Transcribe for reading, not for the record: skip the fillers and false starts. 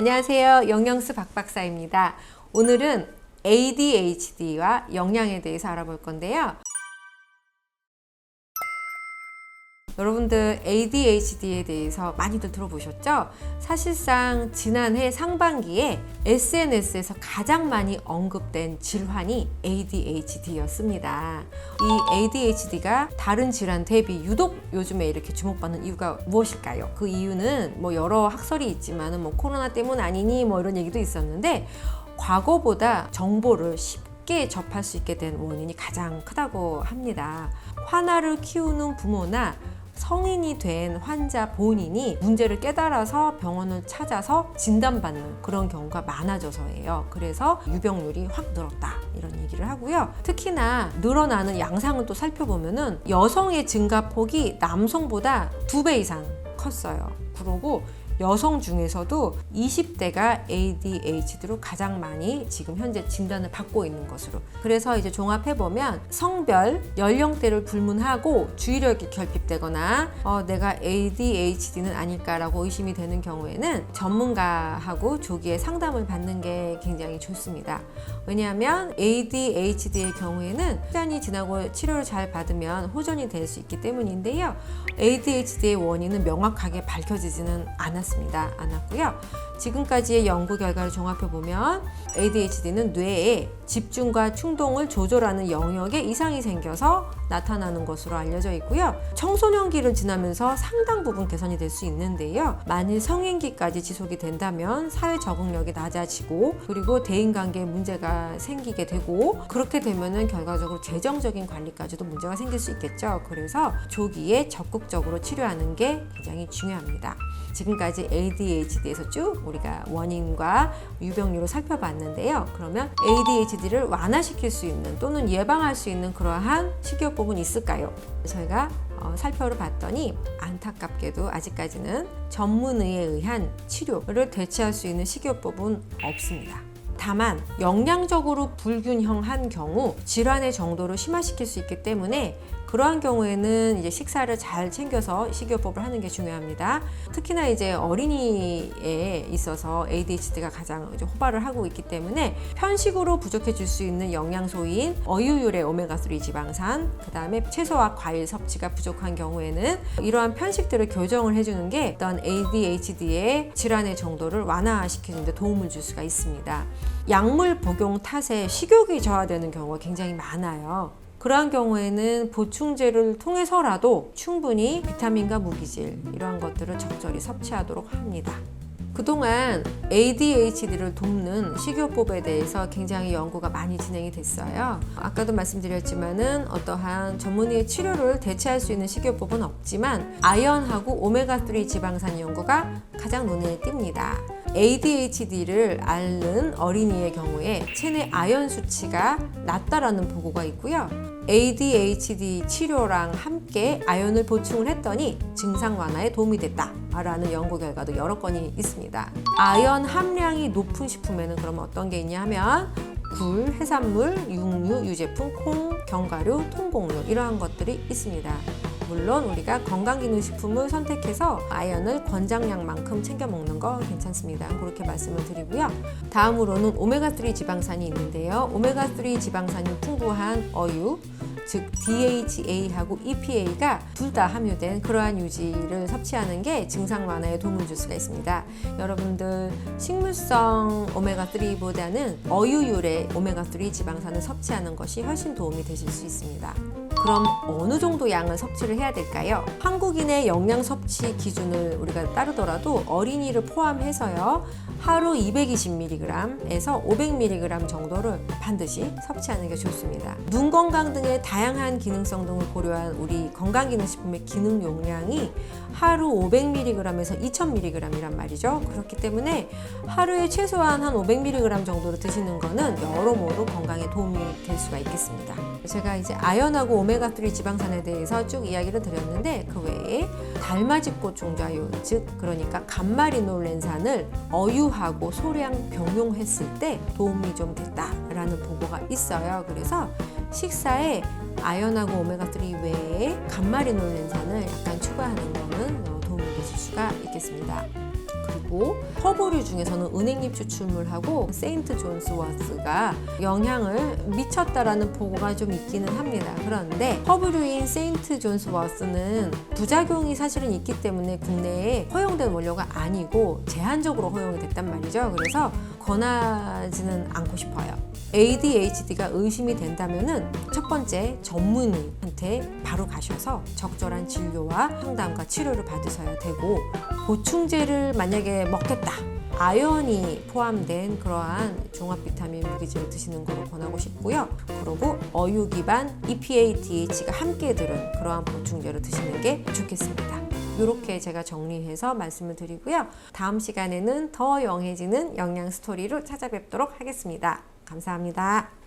안녕하세요. 영양스 박박사입니다. 오늘은 ADHD와 영양에 대해서 알아볼 건데요. 여러분들 ADHD에 대해서 많이들 들어보셨죠? 사실상 지난해 상반기에 SNS에서 가장 많이 언급된 질환이 ADHD였습니다. 이 ADHD가 다른 질환 대비 유독 요즘에 이렇게 주목받는 이유가 무엇일까요? 그 이유는 여러 학설이 있지만 코로나 때문 아니니 이런 얘기도 있었는데, 과거보다 정보를 쉽게 접할 수 있게 된 원인이 가장 크다고 합니다. 하나를 키우는 부모나 성인이 된 환자 본인이 문제를 깨달아서 병원을 찾아서 진단받는 그런 경우가 많아져서예요. 그래서 유병률이 확 늘었다, 이런 얘기를 하고요. 특히나 늘어나는 양상을 또 살펴보면은 여성의 증가폭이 남성보다 2배 이상 컸어요. 그리고 여성 중에서도 20대가 ADHD로 가장 많이 지금 현재 진단을 받고 있는 것으로. 그래서 이제 종합해보면 성별, 연령대를 불문하고 주의력이 결핍되거나 내가 ADHD는 아닐까라고 의심이 되는 경우에는 전문가하고 조기에 상담을 받는 게 굉장히 좋습니다. 왜냐하면 ADHD의 경우에는 시간이 지나고 치료를 잘 받으면 호전이 될 수 있기 때문인데요. ADHD의 원인은 명확하게 밝혀지지는 않았고요. 지금까지의 연구 결과를 종합해보면 ADHD는 뇌에 집중과 충동을 조절하는 영역에 이상이 생겨서 나타나는 것으로 알려져 있고요. 청소년기를 지나면서 상당 부분 개선이 될 수 있는데요. 만일 성인기까지 지속이 된다면 사회 적응력이 낮아지고, 그리고 대인관계에 문제가 생기게 되고, 그렇게 되면은 결과적으로 재정적인 관리까지도 문제가 생길 수 있겠죠. 그래서 조기에 적극적으로 치료하는 게 굉장히 중요합니다. 지금까지 ADHD에서 쭉 우리가 원인과 유병률을 살펴봤는데요. 그러면 ADHD를 완화시킬 수 있는 또는 예방할 수 있는 그러한 식이요법은 있을까요? 저희가 살펴봤더니 안타깝게도 아직까지는 전문의에 의한 치료를 대체할 수 있는 식이요법은 없습니다. 다만 영양적으로 불균형한 경우 질환의 정도를 심화시킬 수 있기 때문에, 그러한 경우에는 이제 식사를 잘 챙겨서 식이요법을 하는 게 중요합니다. 특히나 이제 어린이에 있어서 ADHD가 가장 이제 호발을 하고 있기 때문에 편식으로 부족해질 수 있는 영양소인 어유율의 오메가3 지방산, 그 다음에 채소와 과일 섭취가 부족한 경우에는 이러한 편식들을 교정을 해주는 게 어떤 ADHD의 질환의 정도를 완화시키는 데 도움을 줄 수가 있습니다. 약물 복용 탓에 식욕이 저하되는 경우가 굉장히 많아요. 그러한 경우에는 보충제를 통해서라도 충분히 비타민과 무기질, 이러한 것들을 적절히 섭취하도록 합니다. 그동안 ADHD를 돕는 식이요법에 대해서 굉장히 연구가 많이 진행이 됐어요. 아까도 말씀드렸지만은 어떠한 전문의의 치료를 대체할 수 있는 식이요법은 없지만 아연하고 오메가3 지방산 연구가 가장 눈에 띕니다. ADHD를 앓는 어린이의 경우에 체내 아연 수치가 낮다라는 보고가 있고요. ADHD 치료랑 함께 아연을 보충을 했더니 증상 완화에 도움이 됐다라는 연구 결과도 여러 건이 있습니다. 아연 함량이 높은 식품에는 그럼 어떤 게 있냐 하면 굴, 해산물, 육류, 유제품, 콩, 견과류, 통곡물, 이러한 것들이 있습니다. 물론 우리가 건강기능식품을 선택해서 아연을 권장량만큼 챙겨 먹는 거 괜찮습니다. 그렇게 말씀을 드리고요. 다음으로는 오메가3 지방산이 있는데요. 오메가3 지방산이 풍부한 어유, 즉 DHA하고 EPA가 둘 다 함유된 그러한 유지를 섭취하는 게 증상 완화에 도움을 줄 수가 있습니다. 여러분들 식물성 오메가3보다는 어유율의 오메가3 지방산을 섭취하는 것이 훨씬 도움이 되실 수 있습니다. 그럼 어느 정도 양을 섭취를 해야 될까요? 한국인의 영양 섭취 기준을 우리가 따르더라도 어린이를 포함해서요, 하루 220mg에서 500mg 정도를 반드시 섭취하는 게 좋습니다. 눈 건강 등의 다양한 기능성 등을 고려한 우리 건강기능식품의 기능 용량이 하루 500mg에서 2000mg이란 말이죠. 그렇기 때문에 하루에 최소한 한 500mg 정도를 드시는 거는 여러모로 건강에 도움이 될 수가 있겠습니다. 제가 이제 아연하고 오메가3 지방산에 대해서 쭉 이야기를 드렸는데, 그 외에 달맞이꽃 종자유, 즉 그러니까 감마리놀렌산을 어유하고 소량 병용했을 때 도움이 좀 됐다라는 보고가 있어요. 그래서 식사에 아연하고 오메가3 외에 감마리놀렌산을 약간 추가하는 거는 도움이 되실 수가 있겠습니다. 그리고 그리고 허브류 중에서는 은행잎 추출물하고 세인트 존스 워스가 영향을 미쳤다라는 보고가 좀 있기는 합니다. 그런데 허브류인 세인트 존스 워스는 부작용이 사실은 있기 때문에 국내에 허용된 원료가 아니고 제한적으로 허용이 됐단 말이죠. 그래서 권하지는 않고 싶어요. ADHD가 의심이 된다면은 첫 번째 전문의한테 바로 가셔서 적절한 진료와 상담과 치료를 받으셔야 되고, 보충제를 만약에 먹겠다, 아연이 포함된 그러한 종합 비타민 무기질을 드시는 걸로 권하고 싶고요. 그리고 어유 기반 EPA, DH가 함께 들은 그러한 보충제를 드시는 게 좋겠습니다. 이렇게 제가 정리해서 말씀을 드리고요. 다음 시간에는 더 영해지는 영양 스토리로 찾아뵙도록 하겠습니다. 감사합니다.